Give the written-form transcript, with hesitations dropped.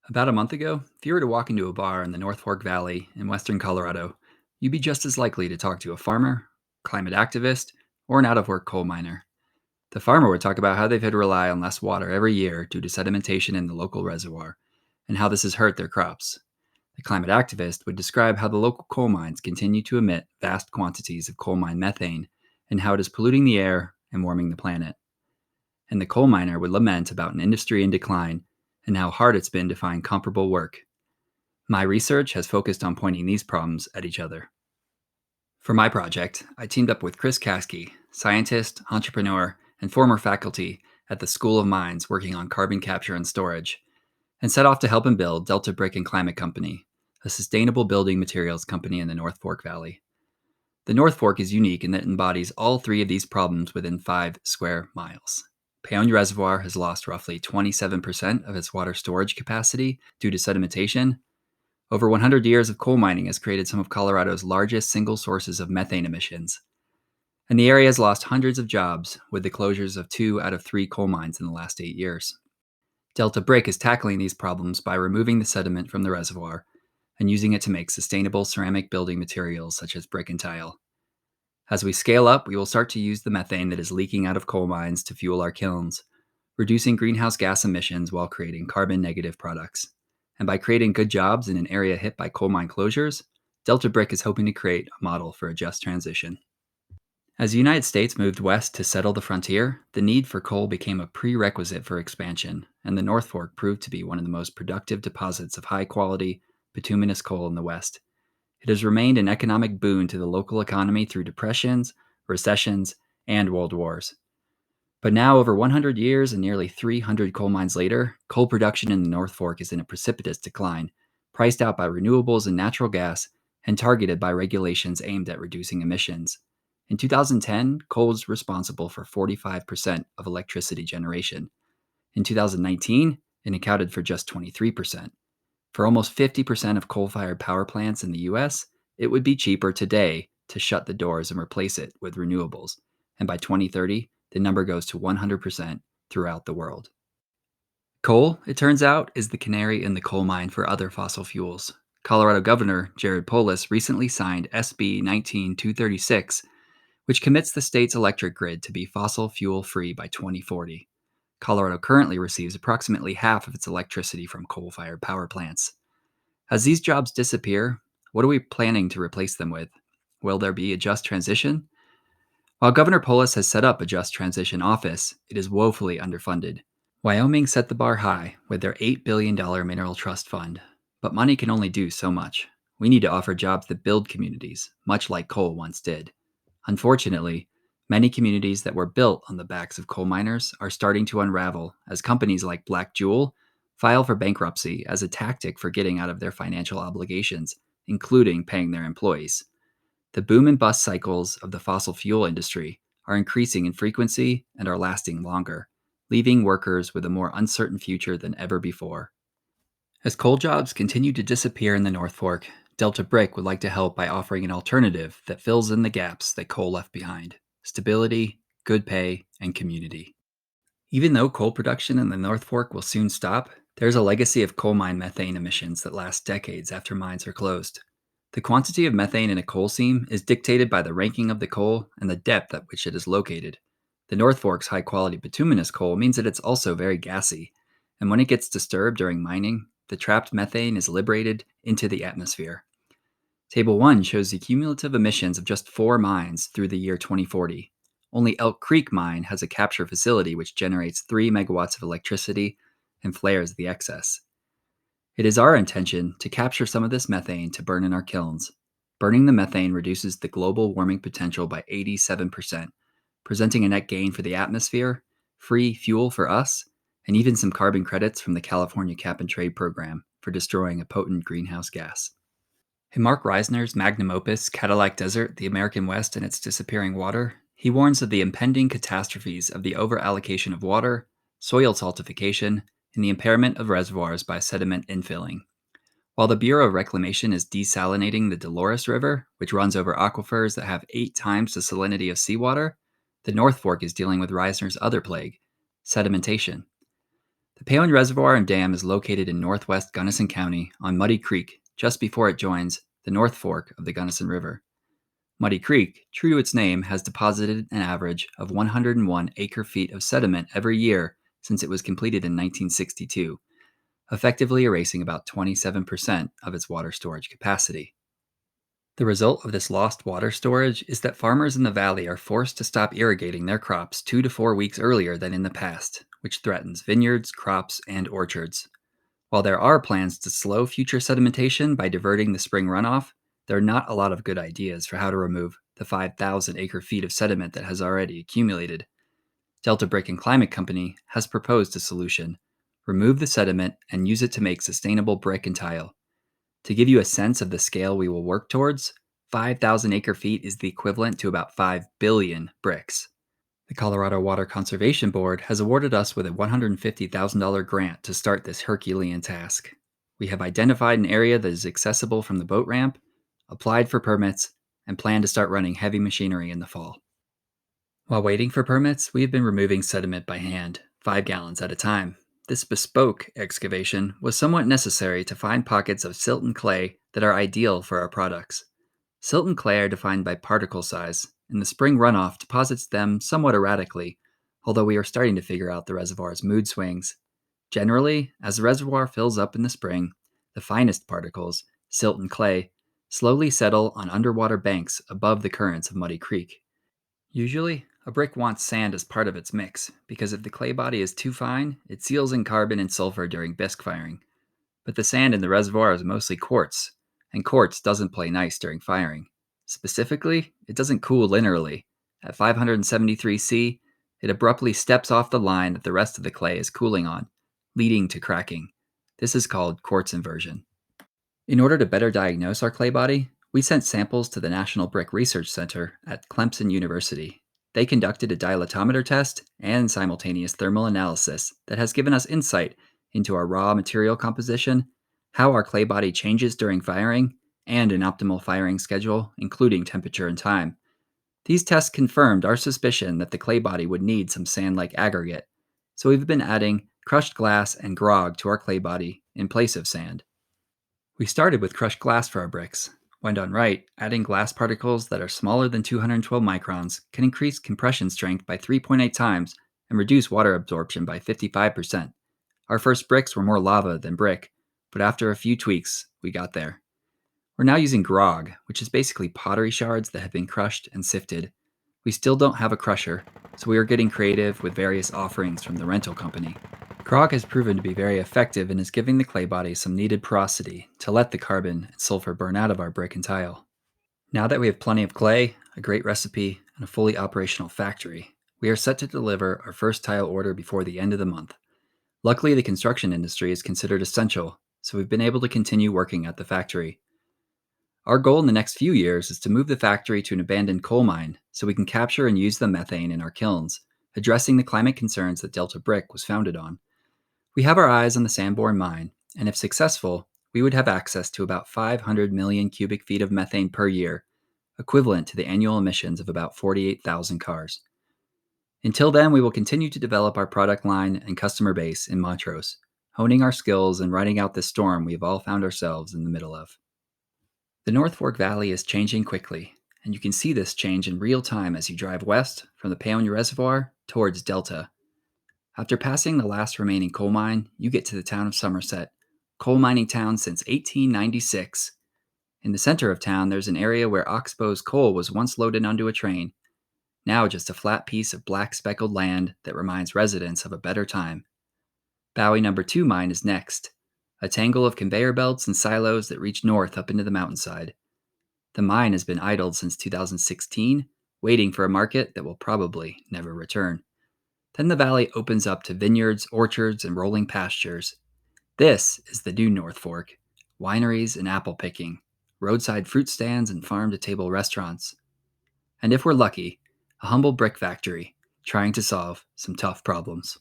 About a month ago, if you were to walk into a bar in the North Fork Valley in western Colorado, you'd be just as likely to talk to a farmer, climate activist, or an out of work coal miner. The farmer would talk about how they've had to rely on less water every year due to sedimentation in the local reservoir, and how this has hurt their crops. The climate activist would describe how the local coal mines continue to emit vast quantities of coal mine methane and how it is polluting the air and warming the planet. And the coal miner would lament about an industry in decline and how hard it's been to find comparable work. My research has focused on pointing these problems at each other. For my project, I teamed up with Chris Kasky, scientist, entrepreneur, and former faculty at the School of Mines working on carbon capture and storage, and set off to help him build Delta Brick and Climate Company, a sustainable building materials company in the North Fork Valley. The North Fork is unique in that it embodies all three of these problems within 5 square miles. Paone Reservoir has lost roughly 27% of its water storage capacity due to sedimentation. Over 100 years of coal mining has created some of Colorado's largest single sources of methane emissions. And the area has lost hundreds of jobs with the closures of 2 out of 3 coal mines in the last 8 years. Delta Brick is tackling these problems by removing the sediment from the reservoir and using it to make sustainable ceramic building materials such as brick and tile. As we scale up, we will start to use the methane that is leaking out of coal mines to fuel our kilns, reducing greenhouse gas emissions while creating carbon negative products. And by creating good jobs in an area hit by coal mine closures, Delta Brick is hoping to create a model for a just transition. As the United States moved west to settle the frontier, the need for coal became a prerequisite for expansion, and the North Fork proved to be one of the most productive deposits of high quality, bituminous coal in the West. It has remained an economic boon to the local economy through depressions, recessions, and world wars. But now, over 100 years and nearly 300 coal mines later, coal production in the North Fork is in a precipitous decline, priced out by renewables and natural gas, and targeted by regulations aimed at reducing emissions. In 2010, coal was responsible for 45% of electricity generation. In 2019, it accounted for just 23%. For almost 50% of coal-fired power plants in the US, it would be cheaper today to shut the doors and replace it with renewables. And by 2030, the number goes to 100% throughout the world. Coal, it turns out, is the canary in the coal mine for other fossil fuels. Colorado Governor Jared Polis recently signed SB 19236, which commits the state's electric grid to be fossil fuel free by 2040. Colorado currently receives approximately half of its electricity from coal-fired power plants. As these jobs disappear, what are we planning to replace them with? Will there be a just transition? While Governor Polis has set up a just transition office, it is woefully underfunded. Wyoming set the bar high with their $8 billion mineral trust fund, but money can only do so much. We need to offer jobs that build communities, much like coal once did. Unfortunately, many communities that were built on the backs of coal miners are starting to unravel as companies like Black Jewel file for bankruptcy as a tactic for getting out of their financial obligations, including paying their employees. The boom and bust cycles of the fossil fuel industry are increasing in frequency and are lasting longer, leaving workers with a more uncertain future than ever before. As coal jobs continue to disappear in the North Fork, Delta Brick would like to help by offering an alternative that fills in the gaps that coal left behind: stability, good pay, and community. Even though coal production in the North Fork will soon stop, there's a legacy of coal mine methane emissions that last decades after mines are closed. The quantity of methane in a coal seam is dictated by the ranking of the coal and the depth at which it is located. The North Fork's high-quality bituminous coal means that it's also very gassy, and when it gets disturbed during mining, the trapped methane is liberated into the atmosphere. Table 1 shows the cumulative emissions of just 4 mines through the year 2040. Only Elk Creek Mine has a capture facility which generates 3 megawatts of electricity and flares the excess. It is our intention to capture some of this methane to burn in our kilns. Burning the methane reduces the global warming potential by 87%, presenting a net gain for the atmosphere, free fuel for us, and even some carbon credits from the California Cap and Trade Program for destroying a potent greenhouse gas. In Mark Reisner's magnum opus, Cadillac Desert, the American West and its Disappearing Water, he warns of the impending catastrophes of the overallocation of water, soil saltification, and the impairment of reservoirs by sediment infilling. While the Bureau of Reclamation is desalinating the Dolores River, which runs over aquifers that have 8 times the salinity of seawater, the North Fork is dealing with Reisner's other plague, sedimentation. The Payon Reservoir and Dam is located in northwest Gunnison County on Muddy Creek, just before it joins the North Fork of the Gunnison River. Muddy Creek, true to its name, has deposited an average of 101 acre-feet of sediment every year since it was completed in 1962, effectively erasing about 27% of its water storage capacity. The result of this lost water storage is that farmers in the valley are forced to stop irrigating their crops 2 to 4 weeks earlier than in the past, which threatens vineyards, crops, and orchards. While there are plans to slow future sedimentation by diverting the spring runoff, there are not a lot of good ideas for how to remove the 5,000 acre feet of sediment that has already accumulated. Delta Brick and Climate Company has proposed a solution: remove the sediment and use it to make sustainable brick and tile. To give you a sense of the scale we will work towards, 5,000 acre feet is the equivalent to about 5 billion bricks. The Colorado Water Conservation Board has awarded us with a $150,000 grant to start this Herculean task. We have identified an area that is accessible from the boat ramp, applied for permits, and plan to start running heavy machinery in the fall. While waiting for permits, we have been removing sediment by hand, 5 gallons at a time. This bespoke excavation was somewhat necessary to find pockets of silt and clay that are ideal for our products. Silt and clay are defined by particle size, and the spring runoff deposits them somewhat erratically, although we are starting to figure out the reservoir's mood swings. Generally, as the reservoir fills up in the spring, the finest particles, silt and clay, slowly settle on underwater banks above the currents of Muddy Creek. Usually, a brick wants sand as part of its mix, because if the clay body is too fine, it seals in carbon and sulfur during bisque firing. But the sand in the reservoir is mostly quartz, and quartz doesn't play nice during firing. Specifically, it doesn't cool linearly. At 573 C, it abruptly steps off the line that the rest of the clay is cooling on, leading to cracking. This is called quartz inversion. In order to better diagnose our clay body, we sent samples to the National Brick Research Center at Clemson University. They conducted a dilatometer test and simultaneous thermal analysis that has given us insight into our raw material composition, how our clay body changes during firing, and an optimal firing schedule, including temperature and time. These tests confirmed our suspicion that the clay body would need some sand-like aggregate, so we've been adding crushed glass and grog to our clay body in place of sand. We started with crushed glass for our bricks. When done right, adding glass particles that are smaller than 212 microns can increase compression strength by 3.8 times and reduce water absorption by 55%. Our first bricks were more lava than brick, but after a few tweaks, we got there. We're now using grog, which is basically pottery shards that have been crushed and sifted. We still don't have a crusher, so we are getting creative with various offerings from the rental company. Grog has proven to be very effective and is giving the clay body some needed porosity to let the carbon and sulfur burn out of our brick and tile. Now that we have plenty of clay, a great recipe, and a fully operational factory, we are set to deliver our first tile order before the end of the month. Luckily, the construction industry is considered essential, so we've been able to continue working at the factory. Our goal in the next few years is to move the factory to an abandoned coal mine so we can capture and use the methane in our kilns, addressing the climate concerns that Delta Brick was founded on. We have our eyes on the Sanborn mine, and if successful, we would have access to about 500 million cubic feet of methane per year, equivalent to the annual emissions of about 48,000 cars. Until then, we will continue to develop our product line and customer base in Montrose, honing our skills and riding out this storm we have all found ourselves in the middle of. The North Fork Valley is changing quickly, and you can see this change in real time as you drive west from the Paonia Reservoir towards Delta. After passing the last remaining coal mine, you get to the town of Somerset, coal mining town since 1896. In the center of town, there's an area where Oxbow's coal was once loaded onto a train, now just a flat piece of black speckled land that reminds residents of a better time. Bowie No. 2 mine is next, a tangle of conveyor belts and silos that reach north up into the mountainside. The mine has been idled since 2016, waiting for a market that will probably never return. Then the valley opens up to vineyards, orchards, and rolling pastures. This is the new North Fork: wineries and apple picking, roadside fruit stands and farm-to-table restaurants. And if we're lucky, a humble brick factory trying to solve some tough problems.